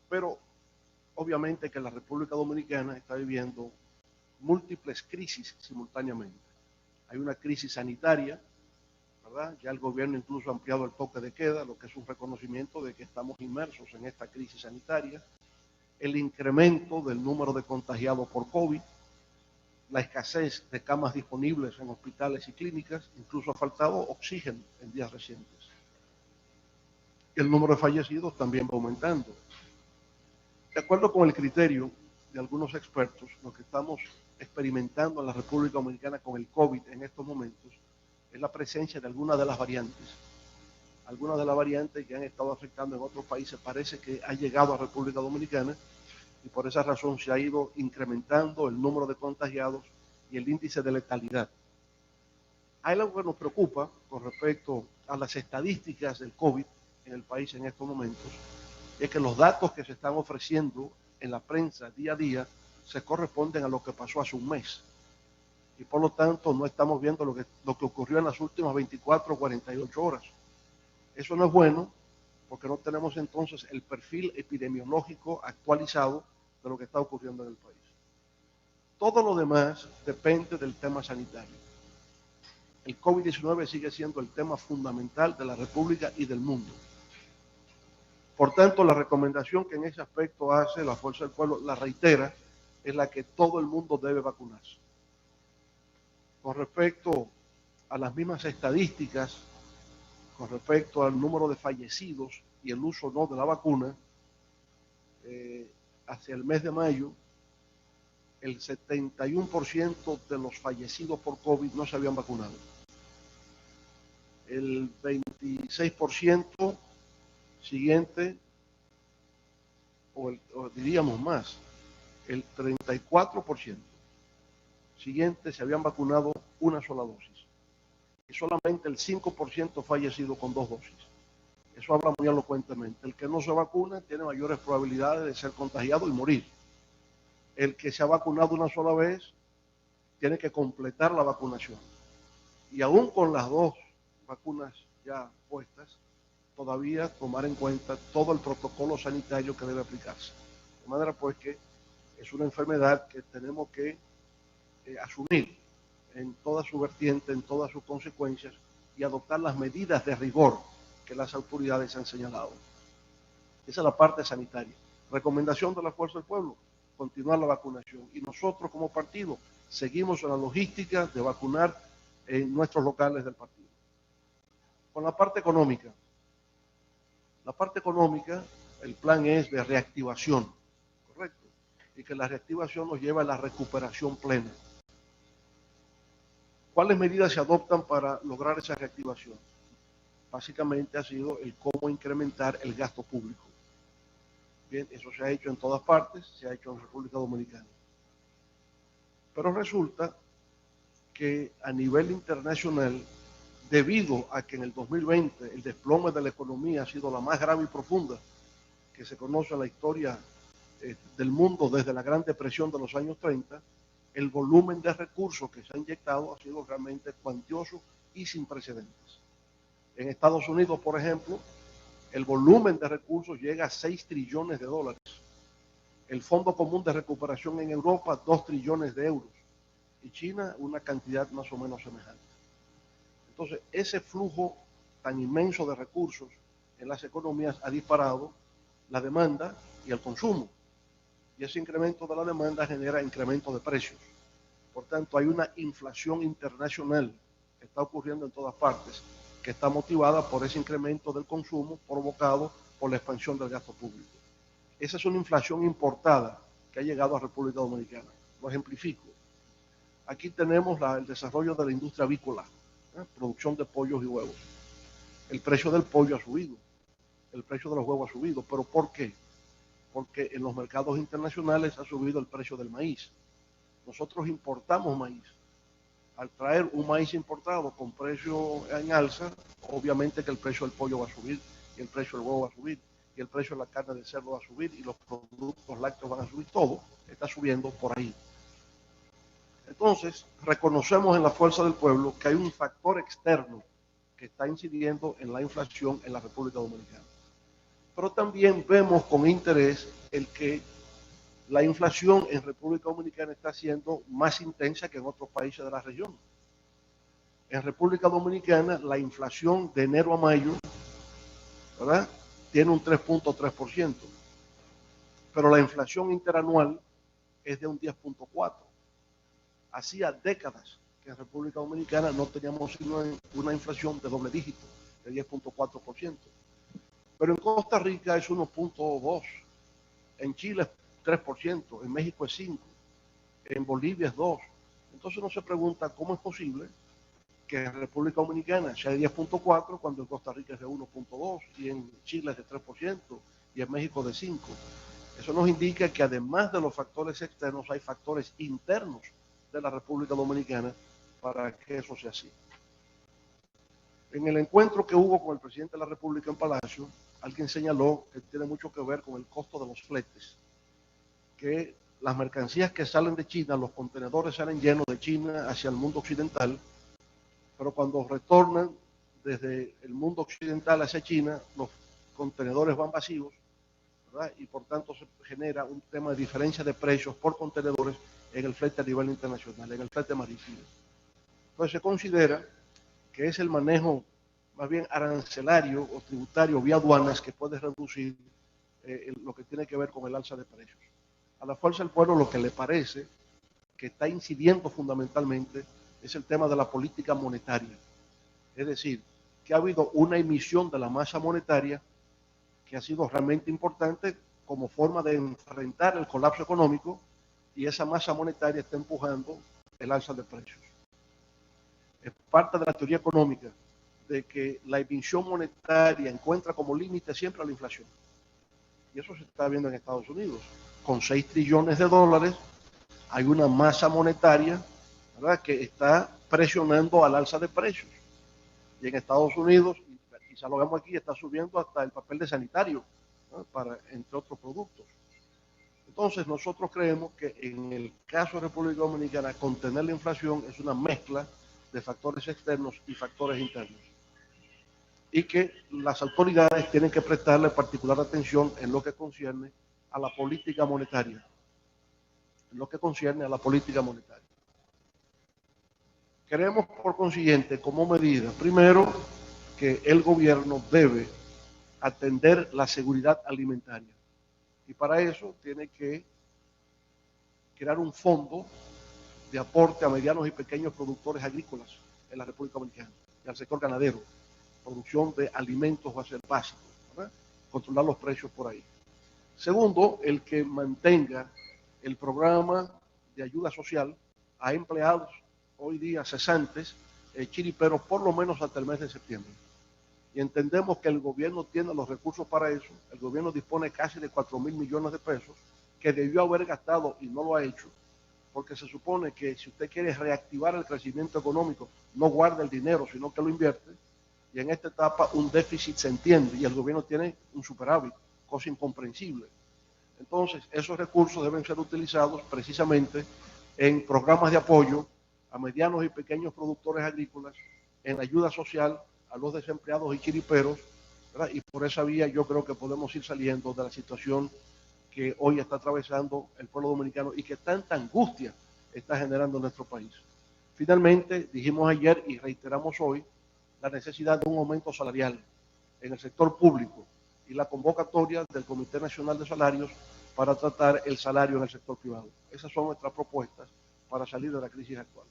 Pero obviamente que la República Dominicana está viviendo múltiples crisis simultáneamente. Hay una crisis sanitaria, ¿verdad? Ya el gobierno incluso ha ampliado el toque de queda, lo que es un reconocimiento de que estamos inmersos en esta crisis sanitaria. El incremento del número de contagiados por COVID, la escasez de camas disponibles en hospitales y clínicas, incluso ha faltado oxígeno en días recientes. El número de fallecidos también va aumentando. De acuerdo con el criterio de algunos expertos, lo que estamos experimentando en la República Dominicana con el COVID en estos momentos es la presencia de algunas de las variantes. Algunas de las variantes que han estado afectando en otros países parece que ha llegado a República Dominicana y por esa razón se ha ido incrementando el número de contagiados y el índice de letalidad. Hay algo que nos preocupa con respecto a las estadísticas del COVID en el país en estos momentos, es que los datos que se están ofreciendo en la prensa día a día se corresponden a lo que pasó hace un mes. Y por lo tanto no estamos viendo lo que ocurrió en las últimas 24 o 48 horas. Eso no es bueno porque no tenemos entonces el perfil epidemiológico actualizado de lo que está ocurriendo en el país. Todo lo demás depende del tema sanitario. El COVID-19 sigue siendo el tema fundamental de la República y del mundo. Por tanto, la recomendación que en ese aspecto hace la Fuerza del Pueblo, la reitera, es la que todo el mundo debe vacunarse. Con respecto a las mismas estadísticas, con respecto al número de fallecidos y el uso no de la vacuna, hacia el mes de mayo, el 71% de los fallecidos por COVID no se habían vacunado. El 26% siguiente, o diríamos más, el 34% siguiente se habían vacunado una sola dosis. Y solamente el 5% fallecido con 2 dosis. Eso habla muy elocuentemente. El que no se vacuna tiene mayores probabilidades de ser contagiado y morir. El que se ha vacunado una sola vez tiene que completar la vacunación. Y aún con las 2 vacunas ya puestas, todavía tomar en cuenta todo el protocolo sanitario que debe aplicarse. De manera pues que es una enfermedad que tenemos que asumir en toda su vertiente, en todas sus consecuencias y adoptar las medidas de rigor que las autoridades han señalado. Esa es la parte sanitaria. Recomendación de la Fuerza del Pueblo, continuar la vacunación. Y nosotros como partido seguimos en la logística de vacunar en nuestros locales del partido. Con la parte económica. La parte económica, el plan es de reactivación, ¿correcto? Y que la reactivación nos lleva a la recuperación plena. ¿Cuáles medidas se adoptan para lograr esa reactivación? Básicamente ha sido el cómo incrementar el gasto público. Bien, eso se ha hecho en todas partes, se ha hecho en República Dominicana. Pero resulta que a nivel internacional, debido a que en el 2020 el desplome de la economía ha sido la más grave y profunda que se conoce en la historia del mundo desde la Gran Depresión de los años 30, el volumen de recursos que se ha inyectado ha sido realmente cuantioso y sin precedentes. En Estados Unidos, por ejemplo, el volumen de recursos llega a 6 trillones de dólares. El Fondo Común de Recuperación en Europa, 2 trillones de euros. Y China, una cantidad más o menos semejante. Entonces, ese flujo tan inmenso de recursos en las economías ha disparado la demanda y el consumo. Y ese incremento de la demanda genera incremento de precios. Por tanto, hay una inflación internacional que está ocurriendo en todas partes, que está motivada por ese incremento del consumo provocado por la expansión del gasto público. Esa es una inflación importada que ha llegado a República Dominicana. Lo ejemplifico. Aquí tenemos el desarrollo de la industria avícola, producción de pollos y huevos. El precio del pollo ha subido, el precio de los huevos ha subido. ¿Pero por qué? Porque en los mercados internacionales ha subido el precio del maíz. Nosotros importamos maíz. Al traer un maíz importado con precio en alza, obviamente que el precio del pollo va a subir, y el precio del huevo va a subir, y el precio de la carne de cerdo va a subir, y los productos lácteos van a subir. Todo está subiendo por ahí. Entonces, reconocemos en la Fuerza del Pueblo que hay un factor externo que está incidiendo en la inflación en la República Dominicana. Pero también vemos con interés el que la inflación en República Dominicana está siendo más intensa que en otros países de la región. En República Dominicana la inflación de enero a mayo, ¿verdad?, tiene un 3.3%, pero la inflación interanual es de un 10.4%. Hacía décadas que en República Dominicana no teníamos una inflación de doble dígito, de 10.4%. Pero en Costa Rica es 1.2%, en Chile es 3%, en México es 5%, en Bolivia es 2%. Entonces uno se pregunta cómo es posible que en República Dominicana sea de 10.4% cuando en Costa Rica es de 1.2% y en Chile es de 3% y en México de 5%. Eso nos indica que además de los factores externos hay factores internos de la República Dominicana para que eso sea así. En el encuentro que hubo con el presidente de la República en Palacio, alguien señaló que tiene mucho que ver con el costo de los fletes, que las mercancías que salen de China, los contenedores salen llenos de China hacia el mundo occidental, pero cuando retornan desde el mundo occidental hacia China, los contenedores van vacíos, ¿verdad? Y por tanto se genera un tema de diferencia de precios por contenedores en el flete a nivel internacional, en el flete marítimo. Entonces se considera que es el manejo más bien arancelario o tributario vía aduanas que puede reducir lo que tiene que ver con el alza de precios. A la fuerza del pueblo lo que le parece que está incidiendo fundamentalmente es el tema de la política monetaria. Es decir, que ha habido una emisión de la masa monetaria que ha sido realmente importante como forma de enfrentar el colapso económico, y esa masa monetaria está empujando el alza de precios. Es parte de la teoría económica de que la emisión monetaria encuentra como límite siempre a la inflación. Y eso se está viendo en Estados Unidos. Con 6 trillones de dólares hay una masa monetaria, ¿verdad?, que está presionando al alza de precios. Y en Estados Unidos, y quizá lo vemos aquí, está subiendo hasta el papel de sanitario, ¿no?, entre otros productos. Entonces nosotros creemos que en el caso de República Dominicana contener la inflación es una mezcla de factores externos y factores internos, y que las autoridades tienen que prestarle particular atención en lo que concierne a la política monetaria. Creemos, por consiguiente, como medida, primero, que el gobierno debe atender la seguridad alimentaria, y para eso tiene que crear un fondo de aporte a medianos y pequeños productores agrícolas en la República Dominicana y al sector ganadero. Producción de alimentos va a ser básico, ¿verdad?, controlar los precios por ahí. Segundo, el que mantenga el programa de ayuda social a empleados hoy día cesantes, chiriperos, por lo menos hasta el mes de septiembre. Y entendemos que el gobierno tiene los recursos para eso. El gobierno dispone casi de 4.000 millones de pesos que debió haber gastado y no lo ha hecho, porque se supone que si usted quiere reactivar el crecimiento económico, no guarda el dinero, sino que lo invierte. Y en esta etapa un déficit se entiende y el gobierno tiene un superávit, cosa incomprensible. Entonces, esos recursos deben ser utilizados precisamente en programas de apoyo a medianos y pequeños productores agrícolas, en ayuda social a los desempleados y chiriperos, ¿verdad? Y por esa vía yo creo que podemos ir saliendo de la situación que hoy está atravesando el pueblo dominicano y que tanta angustia está generando en nuestro país. Finalmente, dijimos ayer y reiteramos hoy la necesidad de un aumento salarial en el sector público y la convocatoria del Comité Nacional de Salarios para tratar el salario en el sector privado. Esas son nuestras propuestas para salir de la crisis actual.